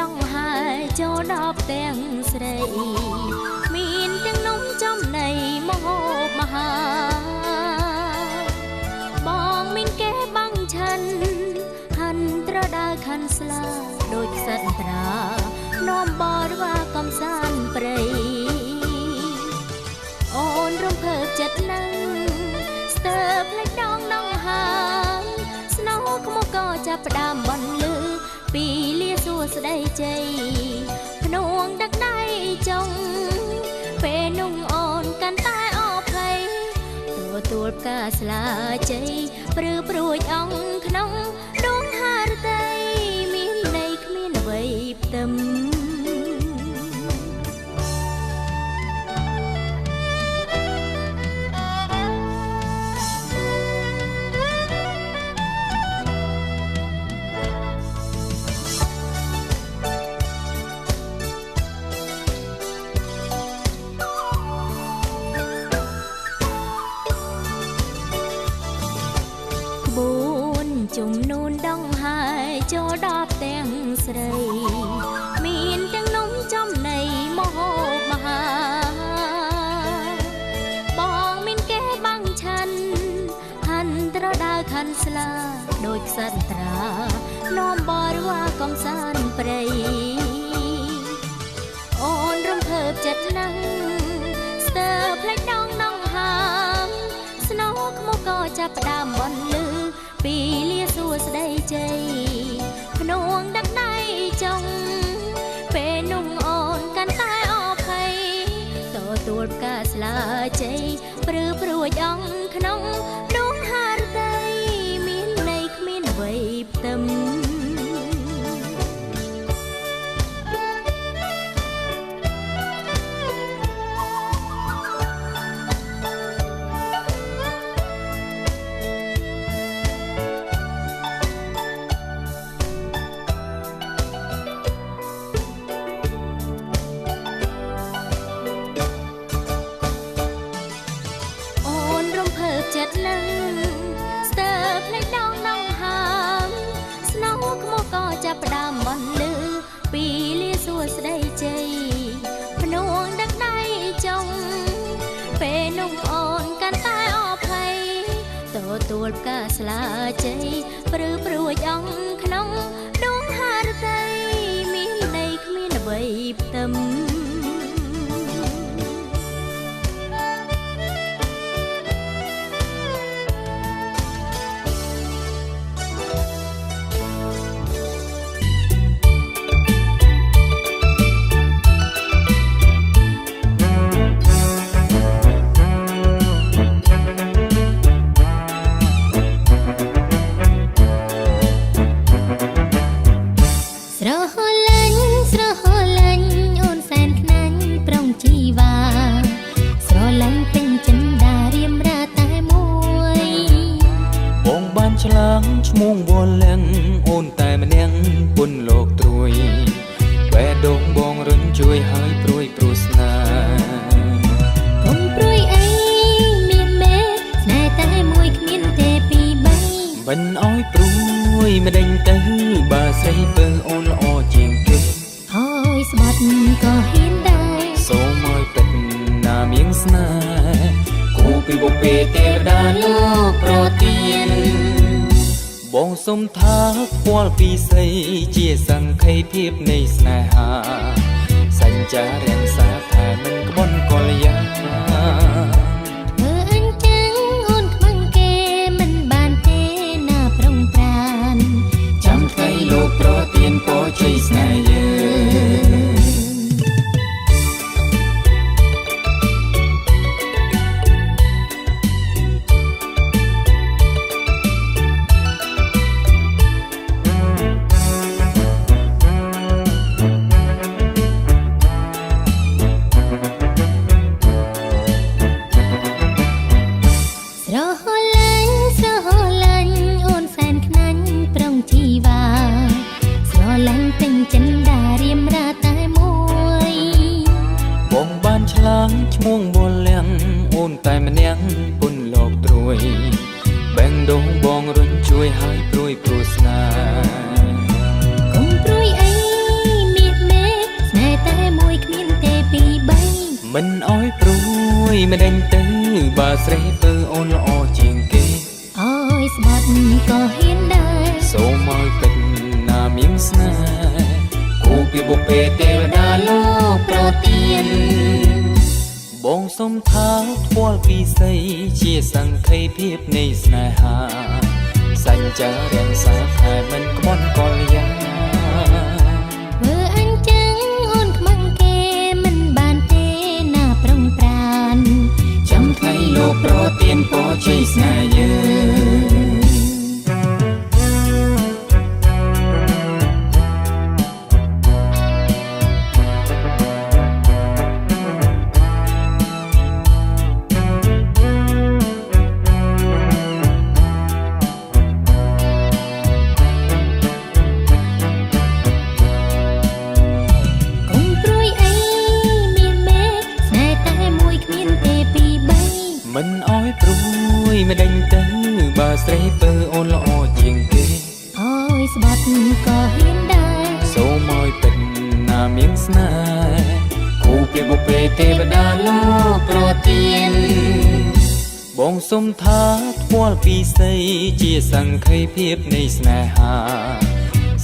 ងហើយចូលដល់ទាំងស្រីមានទាំងនំចំណីមហូបមហាបងមានគេបាំងឆិនហាន់ត្រដើខណ្ឌស្លាដូចខ្សិតត្រានាំបរិវារកំសាន្តព្រៃអូនរំភើបចិត្តណាស់ស្ទើរផ្លេចដងដងហាស្នោខ្មុកក៏ចាប់ផ្ដើមបន្លឺពីលាសួស្ដីជ័យភ្នួងដឹកដៃចុងពេលนุ่งអូនកាន់តែអភ័យទទួលផ្កាស្លាជ័យព្រឺព្រួយអង្គក្នុងដួងហារតីមានន័យគ្មានអ្វីផ្ទឹមជំនូនដងហើយចូលដល់ទាំងស្រីមានទាំងនំចំណីមហូបមហាបងមានគេបាំងឆិនហាន់ត្រដើខណ្ឌស្លាដូចខ្សិតត្រានាំបរិវារកំសាន្តព្រៃអូនរំភើបចិត្តណាស់ស្ទើរផ្លេចដងដងហាមស្នោខ្មុកក៏ចាប់ផ្ដើមបន្លឺពីលាសួស្ដីជ័យភ្នួងដឹកដៃចុងពេលนุ่งអូនកាន់តែអភ័យទទួលផ្កាស្លាជ័យព្រឺព្រួយអង្គក្នុងដួងហារតីមានន័យគ្មានអ្វីផ្ទឹមចិត្តណាស់ស្ទើរផ្លេចដងដងហាមស្នោខ្មុកក៏ចាប់ផ្ដើមបន្លឺពីលាសួស្ដីជ័យភ្នួងដឹកដៃចុងពេលนุ่งអូនកាន់តែអភ័យទទួលផ្កាស្លាជ័យព្រឺព្រួយអង្គក្នុងដួងហារតីមានន័យគ្មានអ្វីផ្ទឹមឆ្លាងឈ្មោះវល់លាំងអូនតែម្នាក់ពុនលោកត្រួយបែដងបងរញជួយឲ្យព្រួយព្រោះស្នេហ៍កុំព្រួយអីមានមេស្នេហ៍តែមួយគ្មានទេពីរបីបិណ្ឌឲ្យព្រួយមិនដេញទៅបើស្រីពើអូនល្អជាងគេហើយស្បត់ក៏ហ៊ានដែរសូមឲ្យពិតណាមៀងស្នេហ៍គូពីបុព្វេទេវតាលោកប្រទានបងសុំថាខ្វល់ពីស្រីជាសង្ខេយភាពនៃស្នេហាសញ្ចារាំងសាថាមិនក្បន់កល្យាមើលអញ្ចឹងអូនខ្មាំងគេមិនបានទេណាប្រុងប្រានចាំថ្ងៃលោកប្រទានពរជ័យស្នេហ៍យើងពេញចិន មិនអោយព្រួយមិនដេញទៅបើស្រីពើអូនល្អជាងគេអើយស្បាត់ក៏ហ៊ានដែរសូមឲ្យពេញណាមានស្នេហ៍គូពីបុព្វេទេវតាលោកប្រទានបងសុំថាថ្វាល់ពីស័យជាសង្ខេភាពនៃស្នេហាសញ្ចារាំងសាខែមិនក្បន់កលយ៉ាងមើលអញ្ចឹងអូនខ្មាំងគេមិនបានទេណាប្រុងប្រានចាំថ្ងៃលោកប្រទានពរជ័យស្នេហ៍យើងមិនអោយព្រួយមិនដេញទៅបើស្រីពើអូនល្អជាងគេអើយស្បាត់ក៏ហ៊ានដែរសូមឲ្យពេញណាមានស្នេហ៍គូពីបុព្វេទេវតាលោកប្រទានបងសុំថាថ្វាល់ពីស័យជាសង្ខេភាពនៃស្នេហា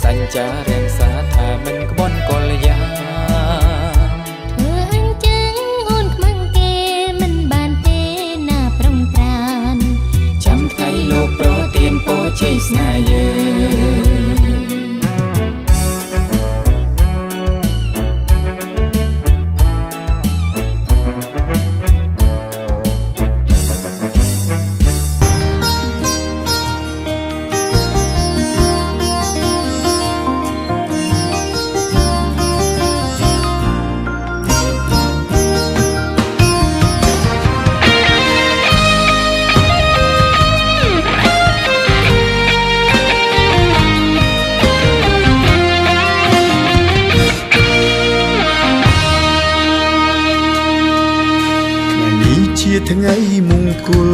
សញ្ចារាំងសាថាមិនក្បន់កលយ៉ាងជ័យស្នេហ៍យើងជាថ្ងៃមង្គល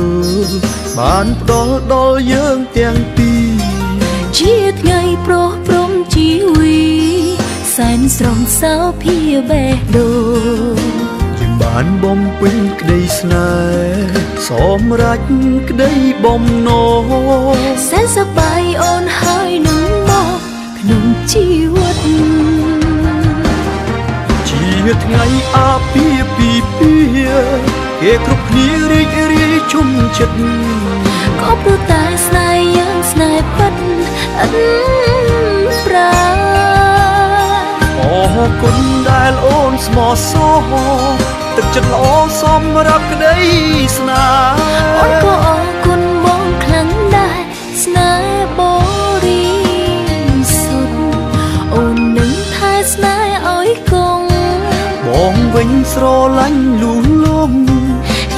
បានផ្ដល់ដល់យើងទាំងពីរជាថ្ងៃប្រោះព្រំជីវីសែនស្រស់សោភាបេះដូងយើងបានបំពេញក្តីស្នេហ៍សម្រេចក្តីបំណងសែនសប្បាយអូនហើយនឹងមកក្នុងជីវិតជាថ្ងៃអាពាហ៍ពិពាហ៍គេគ្រប់គ្នារីករាយជុំចិត្តក៏ព្រោះតែស្នេហ៍យ៉ាងស្នេហ៍ពិតអិនប្រាអរគុណដែលអូនស្មោះសរទឹកចិត្តល្អសម្រាប់ក្តីស្នេហ៍អូនក៏អរគុណបងខ្លាំងដែរស្នេហ៍បរិសុទ្ធអូននឹងថែស្នេហ៍ឲ្យគង់បងវិញស្រឡាញ់លូលំ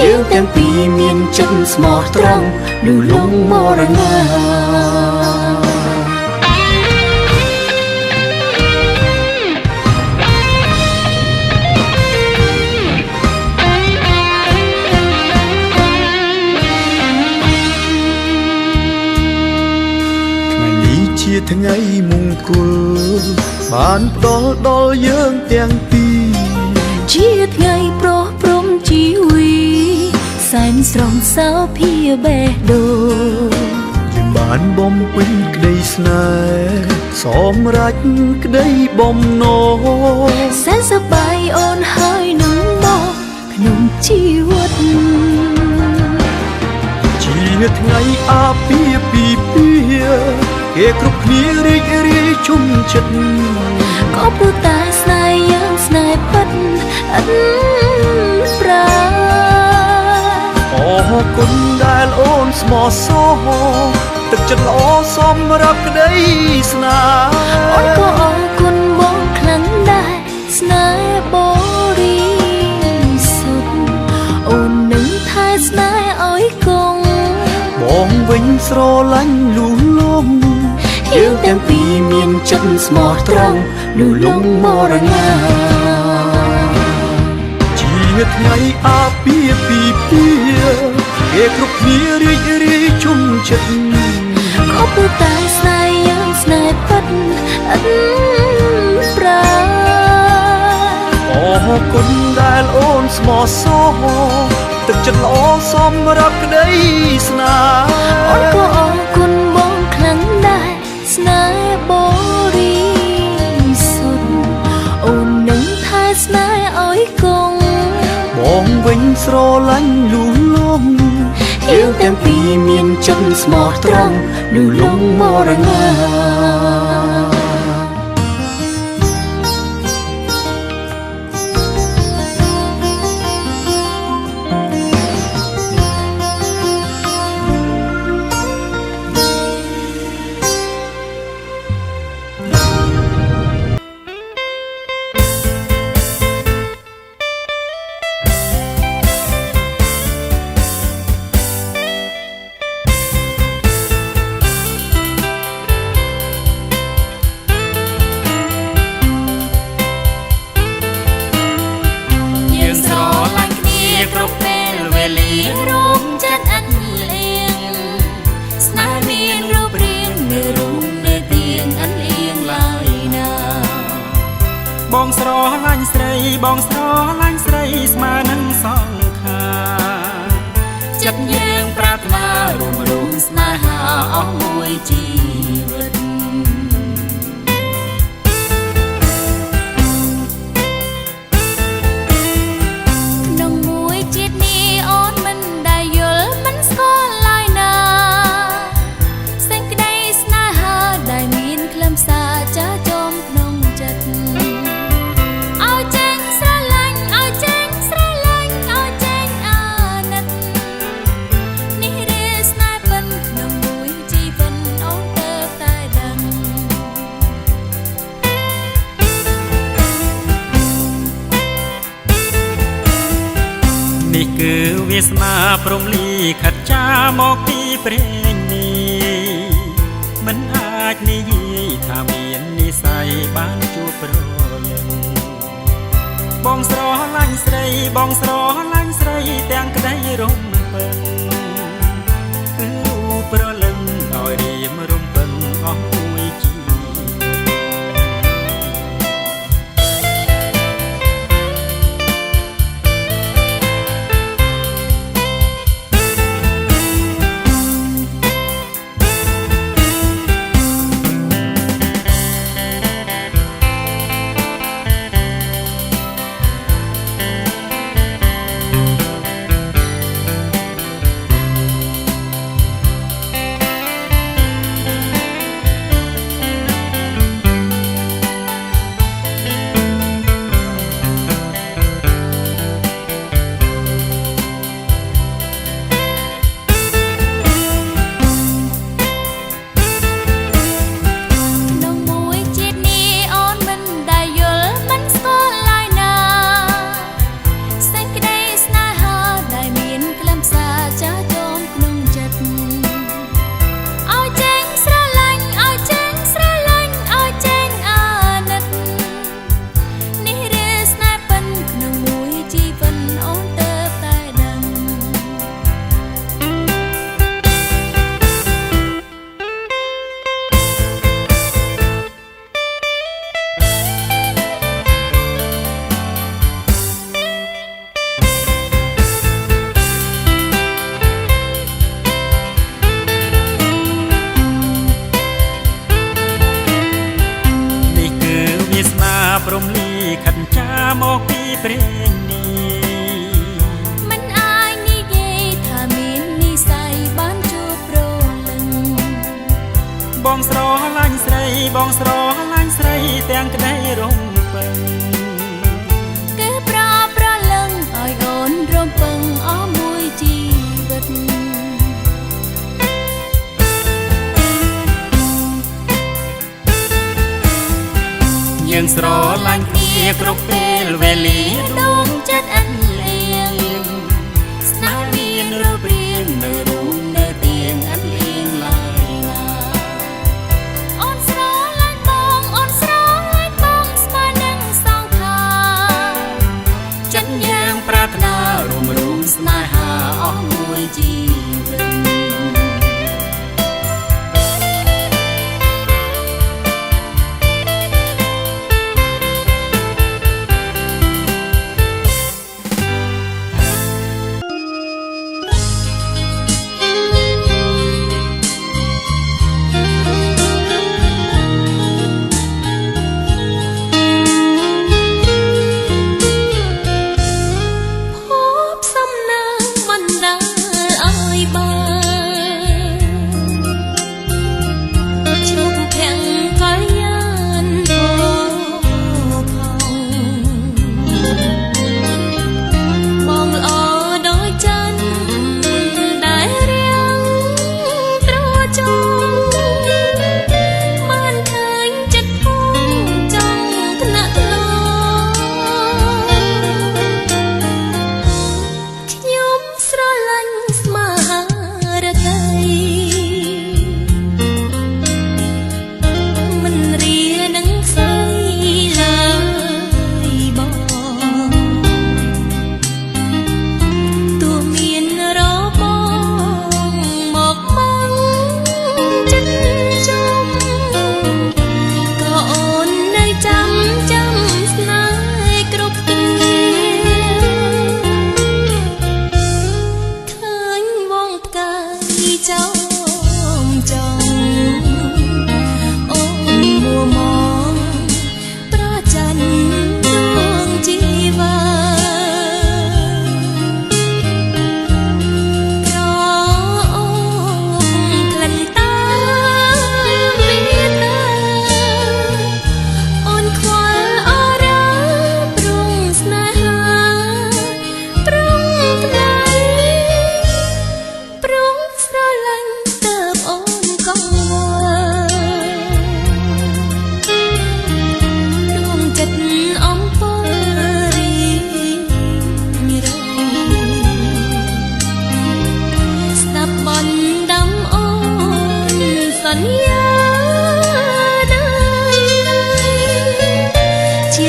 យើងទាំងពីរមានចិត្តស្មោះត្រង់លឺលងមរណាថ្ងៃនេះជាថ្ងៃមង្គលបានផ្ដល់ដល់យើងទាំងពីរជាថ្ងៃប្រោះព្រំជីវីសែនស្រស់សោភាបេះដូងយើងបានបំពេញក្តីស្នេហ៍សម្រេចក្តីបំណងសែនសប្បាយអូនហើយនឹងមកក្នុងជីវិតជាថ្ងៃអាពាហ៍ពិពាហ៍គេគ្រប់គ្នារីករាយជុំចិត្តក៏ព្រោះតែស្នេហ៍យ៉ាងស្នេហ៍ពិតអិនប្រាអរគុណដែលអូនស្មោះសរទឹកចិត្តល្អសម្រាប់ក្តីស្នេហ៍អូនក៏អរគុណបងខ្លាំងដែរស្នេហ៍បរិសុទ្ធអូននឹងថែស្នេហ៍ឲ្យគង់បងវិញស្រឡាញ់លូលំយើងទាំងពីរមានចិត្តស្មោះត្រង់លឺលងមរណាជាថ្ងៃអាពាហ៍ពិពាហ៍គេគ្រប់គ្នារីករាយជុំចិត្តក៏ព្រោះតែស្នេហ៍យ៉ាងស្នេហ៍ពិតអិនប្រាអរ គុណដែលអូនស្មោះសរទឹកចិត្តល្អសមរាប់ក្តីស្នេហ៍អូនក៏អរគុណបងខ្លាំងដែរស្នេហ៍បរិសុទ្ធអូននឹងថែស្នេហ៍ឲ្យគង់បងវិញស្រឡាញ់លូលំយើងទាំងពីរមានចិត្តស្មោះត្រង់នៅលំមរណាបងស្រឡាញ់ស្រីបងស្រឡាញ់ស្រីស្មើនឹងសង្ខារចិត្តយើងប្រាថ្នារួមស្នេហាអស់មួយជីវិតក្នុងមួយជាតិនេះអូនមិនដែលយល់មិនស្គាល់ឡើយណាសេចក្តីស្នេហាដែលមានខ្លឹមសារចាស់ចមក្នុងចិត្តនេះគឺវាសនាព្រំលីខិតចាមកពីព្រេងនេះមិនអាចនិយាយថាមាននិស័យបានជួបប្រលឹងបងស្រឡាញ់ស្រីបងស្រឡាញ់ស្រីទាំងក្តីរំពឹងគឺប្រលឹងឲ្យរៀមរំពឹងអស់មួយជីព្រំលីខិតចាមកពីព្រេងនេះមិនអាចនិយាយថាមាននិស័យបានជួបប្រលឹងបងស្រឡាញ់ស្រីបងស្រឡាញ់ស្រីទាំងក្តីរំពឹងគឺប្រលឹងឲ្យអូនរំពឹងអស់មួយជីវិតយើងស្រឡាញ់គ្នាគ្រប់ពេលវេលាដួងចិត្តអិនលៀងស្នេហ៍មានរូបរាងនៅរួមនៅទៀងអិនលៀងឡើយណាអូនស្រឡាញ់បងអូនស្រឡាញ់បងស្មើនឹងសង្ខារចិត្តយើងប្រាថ្នារួមស្នេហាអស់មួយជីវិត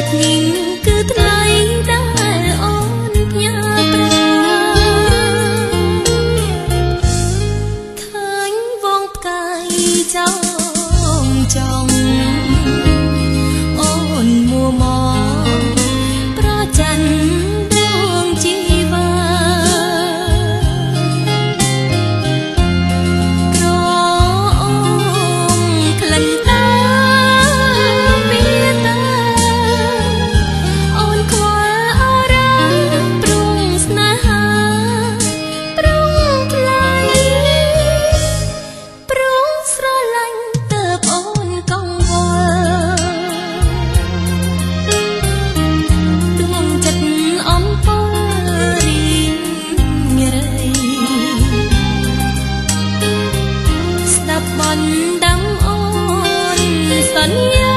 ជាតិនេះគឺថ្លៃដែលអូនផ្ញើប្រាឃើញវងផ្កាយចោមចង់អូនមួមងប្រច័ណ្ឌដួងជីវាក្រអូនក្លិនតាមេតាអូនខ្វល់អរ៉ាព្រុងស្នេហាព្រុងថ្លៃព្រុងស្រឡាញ់ទើបអូនកង្វល់ដួងចិត្តអំពើរីងរៃស្ដាប់បណ្ដាំអូនសន្យា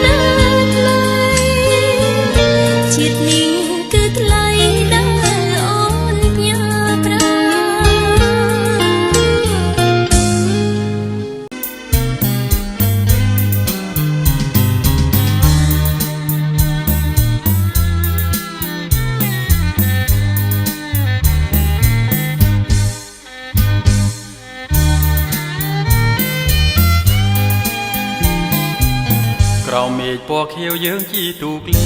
ណាថ្លៃជាតិនេះគឺថ្លៃដែលអូនផ្ញើប្រា ក្រោមមេឃពណ៌ខៀវយើងជីទូកលេ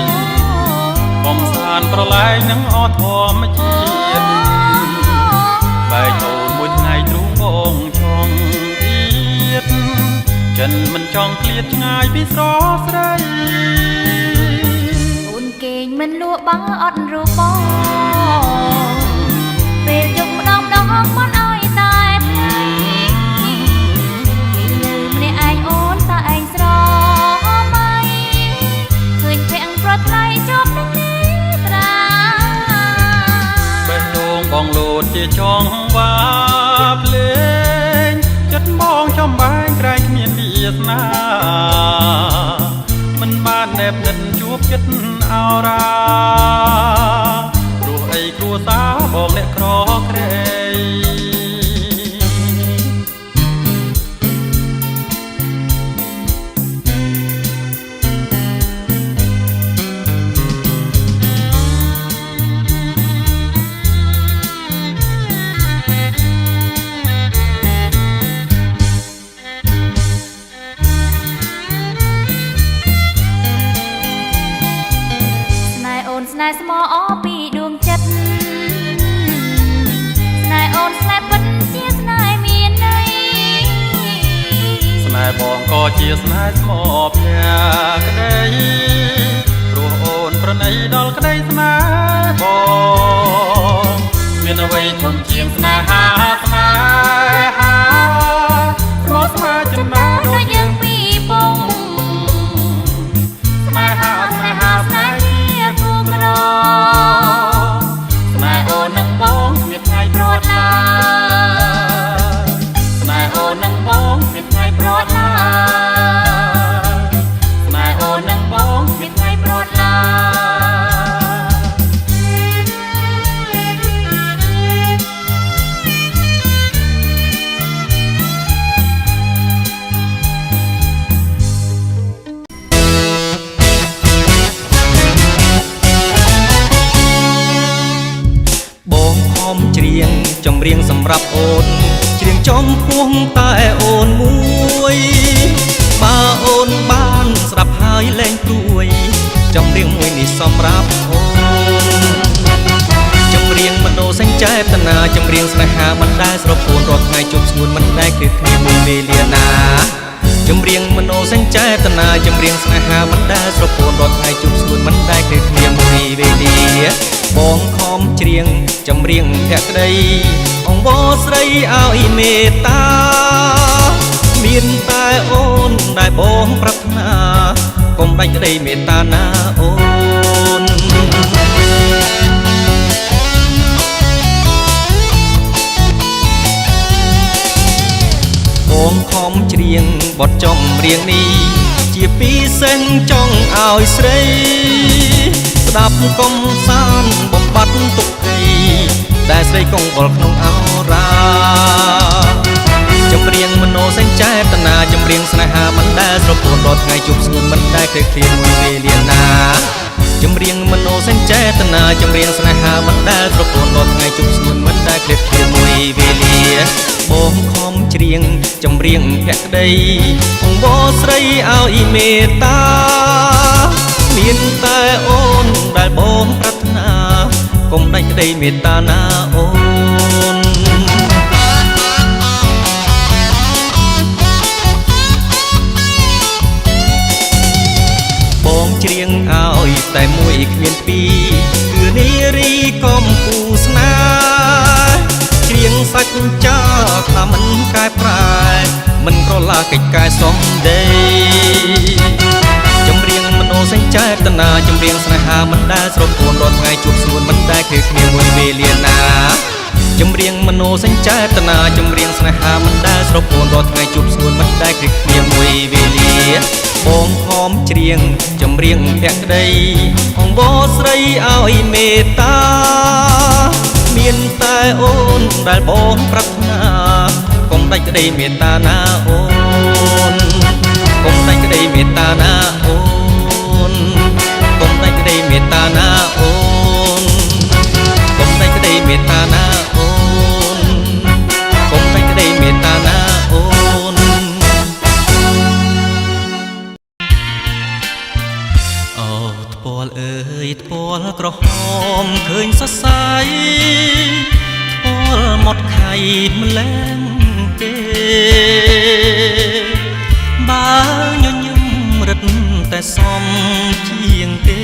ងកំសាន្តប្រឡែងនឹងអធម្មជាតិបែកអូនមួយថ្ងៃទ្រូងបងចង់ទៀតចិនមិនចង់ឃ្លាតឆ្ងាយពីស្រស់ស្រី អូនគេងមិនលក់បើអត់រូបបងពេលយកម្ដងមិនអោយតែថ្ងៃគេលើម្នាក់ឯងអូនតើឯងស្រមៃឃើញភាំងប្រថ្លៃជាប់នឹងនេះត្រា បេះដូងបងលោតជាចង់វាភ្លេងចិត្តបងចំបែងក្រែងគ្មានវាសនាមិនបានណែបនិតជួបចិត្តអោរាព្រោះអីគ្រួសារបងអ្នកក្រក្រែ ស្នេហ៍អូនស្នេហ៍ស្មោអពីដួងចិត្តស្នេហ៍អូនស្នេហ៍ពិតជាស្នេហ៍មានន័យ ស្នេហ៍បងក៏ជាស្នេហ៍ស្មោភក្តីព្រោះអូនប្រណីដល់ក្តីស្នេហ៍បងមានអ្វីធំជាងស្នេហាស្នេហាព្រោះស្នេហ៍ចំណាដូចយើងពីរពងស្នេហាស្នេហាស្នេហ៍ជាគូក្រស្នេហ៍អូននឹងបងមានថ្ងៃប្រត់ឡាស្នេហ៍អូននឹងបងមានថ្ងៃប្រត់ឡាស្នេហ៍អូននឹងបងមានថ្ងៃប្រត់ឡា បងខំច្រៀងចម្រៀងសម្រាប់អូនច្រៀងចំពោះតែអូនមួយបើអូនបានស្រាប់ហើយលែងព្រួយចម្រៀងមួយនេះសម្រាប់អូនចម្រៀងមនោសញ្ចេតនាចម្រៀងស្នេហាមិនដែលស្រពោនរាល់ថ្ងៃជប់ស្ងួនមិនដែលឃ្លាតគ្នាមួយវេលាណាចម្រៀងមនោសញ្ចេតនាចម្រៀងស្នេហាមិនដែលស្រពោនរាល់ថ្ងៃជប់ស្ងួនមិនដែលឃ្លាតគ្នាមួយវេលាបងខំច្រៀងចម្រៀងភក្តីអង្វរស្រីឲ្យមេត្តាមានតែអូនដែលបងប្រាថ្នាកុំដាច់ក្តីមេត្តាណាអូនបងខំច្រៀងបទចម្រៀងនេះជាពិសេសចង់ឲ្យស្រីស្ដាប់កំសាន្តបំបត្តិទុក្ខភ័យដែលស្រីកង្វល់ក្នុងអោរា ចម្រៀងមโนសញ្ចេតនាចម្រៀងស្នេហាមិនដែលស្រពោនរាល់ថ្ងៃជប់ស្ងួនមិនដែលឃ្លាតឃ្លានមួយវេលាណាចម្រៀងមโนសញ្ចេតនាចម្រៀងស្នេហាមិនដែលស្រពោនរាល់ថ្ងៃជប់ស្ងួនមិនដែលឃ្លាតឃ្លានមួយវេលាបងខំច្រៀងចម្រៀងភក្តីអង្វរស្រីឲ្យមេត្តាមានតែអូនដែលបងប្រាថ្នាកុំដាច់ក្តីមេត្តាណាអូនបងច្រៀងឲ្យតែមួយគ្មានពីរគឺនារីកំពូស្នេហ៍ច្រៀងសាច់ចាថាមិនកែប្រែមិនក្រឡាកិច្ចការសំដីចម្រៀងមโนសញ្ចេតនាចម្រៀងស្នេហាមិនដែលស្រពោនរាល់ថ្ងៃជួបស្នួនមិនដែលឃ្លាតគ្នាមួយវេលាណាចម្រៀងមโนសញ្ចេតនាចម្រៀងស្នេហាមិនដែលស្រពោនរាល់ថ្ងៃជួបស្នួនមិនដែលឃ្លាតគ្នាមួយវេលាបងខំច្រៀងចម្រៀងភក្តីអង្វរស្រីឲ្យមេត្តាមានតែអូនដែលបងប្រាថ្នាកុំដាច់ក្តីមេត្តាណាអូនកុំដាច់ក្តីមេត្តាណាអូនកុំដាច់ក្តីមេត្តាណាអូនកុំដាច់ក្តីមេត្តាណាអូនកុំដាច់ក្តីមេត្តាណាអូនអូថ្ពាល់អើយថ្ពាល់ក្រហមឃើញសរសៃថ្ពាល់មកខៃម្លែងទេបើញញឹមរឹតតែសំជាងទេ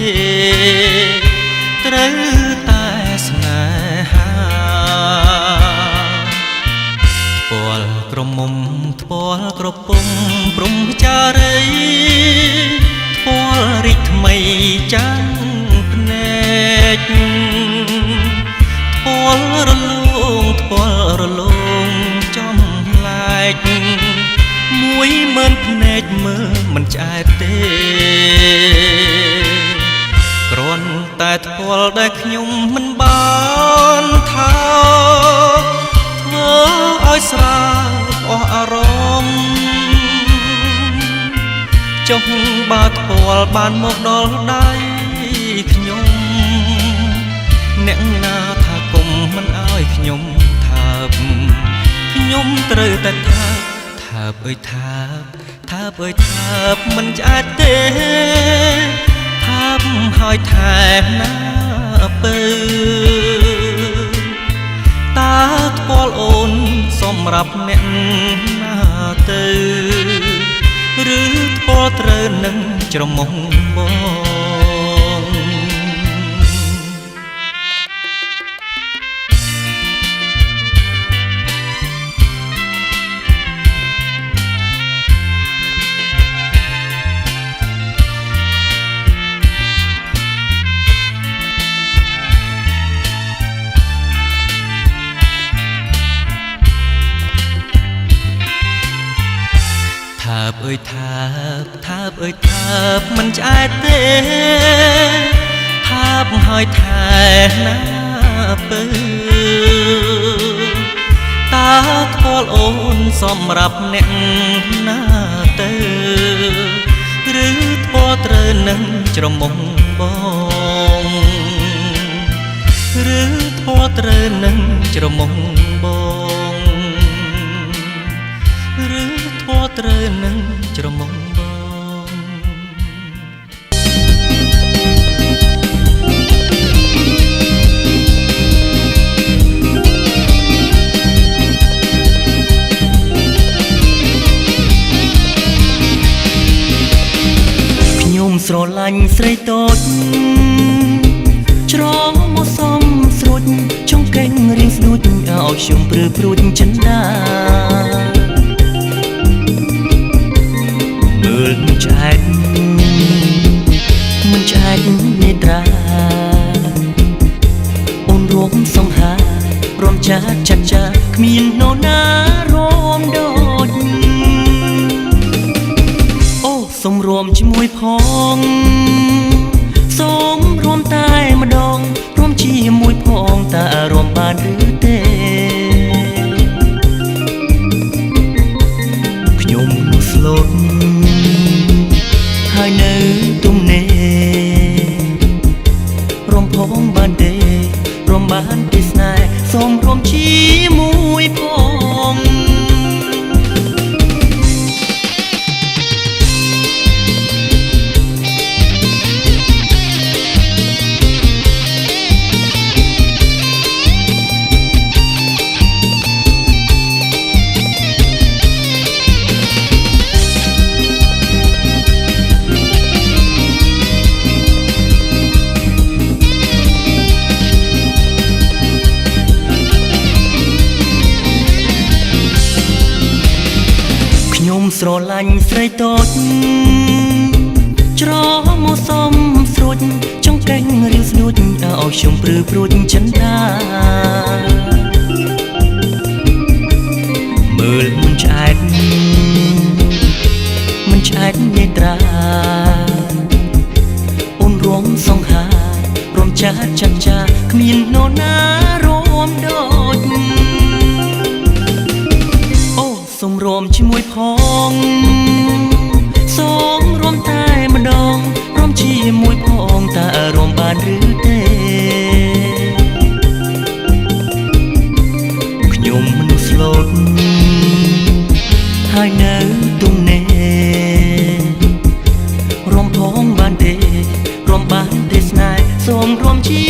ត្រូវតែស្នេហាថ្ពាល់ក្រមុំថ្ពាល់ក្រពុំព្រំចារីថ្ពាល់រីកថ្មីចាំងភ្នែកថ្ពាល់រលោងថ្ពាល់រលោងចំឡែក10000ភ្នែកមើលមិនឆ្អែតទេគ្រាន់តែថ្ពាល់ដែលខ្ញុំមិនបានថាធ្វើឲ្យស្រាលអស់អារម្មណ៍ចុះបើថ្ពាល់បានមកដល់ដៃខ្ញុំអ្នកណាថាគុំមិនឲ្យខ្ញុំថាបខ្ញុំត្រូវតែថាបអើយថាបអើយថាបមិនឆ្អែតទេថាបហើយថែមណាពើតើថ្ពាល់អូនសម្រាប់អ្នកណាទៅឬថ្ពាល់ត្រូវនឹងច្រមុះបងថាបអើយថាបអើយថាបមិនឆ្អែតទេថាបហើយថែណាពើតើថ្ពាល់អូនសម្រាប់អ្នកណាទៅឬថ្ពាល់ត្រូវនឹងច្រមុះបងឬថ្ពាល់ត្រូវនឹងច្រមុះបងឬថ្ពាល់ត្រូវនឹងច្រមុះបងខ្ញុំស្រឡាញ់ស្រីតូចច្រងមកសំស្រួចចង់កេងរៀងស្ដួចឲ្យខ្ញុំព្រឺព្រួចចិនដាមើលមិនឆ្អែតនេត្រាអូនរួមសង្ហារំចាត់គ្មាននរណារំដូចអូសូមរួមជាមួយផងសូមរួមតែម្ដងរួមជាមួយផងតើរួមបានឬទេ លូតហើយនៅទំនេរំផងបានទេរំបានទេស្នេហ៍សូមរួមជាមួយផងខ្ញុំស្រឡាញ់ស្រីតូចច្រមកសំស្រួចចង់កេងរៀវស្នួចឲ្យខ្ញុំព្រឺព្រួចចិនដាមើលមិនឆ្អែតនេត្រាអូនរួមសង្ហារួមចាគ្មាននរណារួមដូចសូមរួមជាមួយផងសូមរួមតែម្ដងរួមជាមួយផងតើរួមបានឬទេខ្ញុំមនុស្សស្លូតហើយនៅទំនេររួមផងបានទេរួមបានទេស្នេហ៍សូមរួមជា